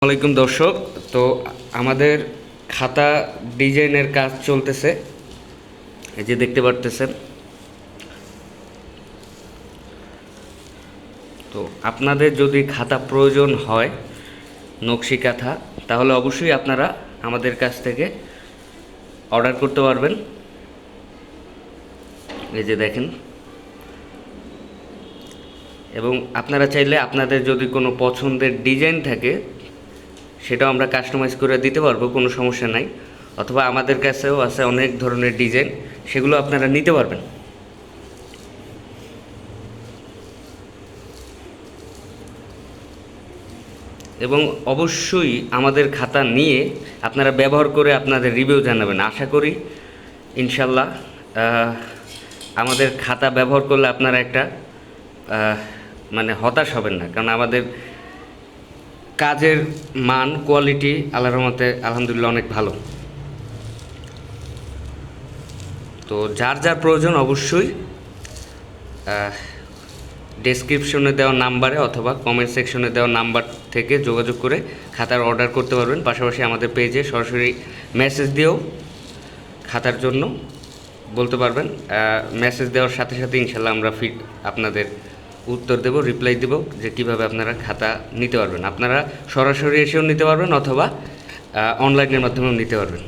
আসসালামাইকুম দর্শক। তো আমাদের খাতা ডিজাইনের কাজ চলতেছে, এই যে দেখতে পারতেছেন। তো আপনাদের যদি খাতা প্রয়োজন হয়, নকশি কাঁথা, তাহলে অবশ্যই আপনারা আমাদের কাছ থেকে অর্ডার করতে পারবেন। এই যে দেখেন, এবং আপনারা চাইলে আপনাদের যদি কোনো পছন্দের ডিজাইন থাকে সেটাও আমরা কাস্টমাইজ করে দিতে পারবো, কোনো সমস্যা নাই। অথবা আমাদের কাছেও আছে অনেক ধরনের ডিজাইন, সেগুলো আপনারা নিতে পারবেন। এবং অবশ্যই আমাদের খাতা নিয়ে আপনারা ব্যবহার করে আপনাদের রিভিউ জানাবেন। আশা করি ইনশাল্লাহ আমাদের খাতা ব্যবহার করলে আপনারা একটা মানে হতাশ হবেন না, কারণ আমাদের কাজের মান কোয়ালিটি আল্লাহর রহমতে আলহামদুলিল্লাহ অনেক ভালো। তো যার যার প্রয়োজন অবশ্যই ডেসক্রিপশনে দেওয়া নাম্বারে অথবা কমেন্ট সেকশনে দেওয়া নাম্বার থেকে যোগাযোগ করে খাতার অর্ডার করতে পারবেন। পাশাপাশি আমাদের পেজে সরাসরি মেসেজ দিয়েও খাতার জন্য বলতে পারবেন। মেসেজ দেওয়ার সাথে সাথে ইনশাল্লাহ আমরা আপনাদের উত্তর দেব, রিপ্লাই দেব যে কীভাবে আপনারা খাতা নিতে পারবেন। আপনারা সরাসরি এসেও নিতে পারবেন অথবা অনলাইনের মাধ্যমেও নিতে পারবেন।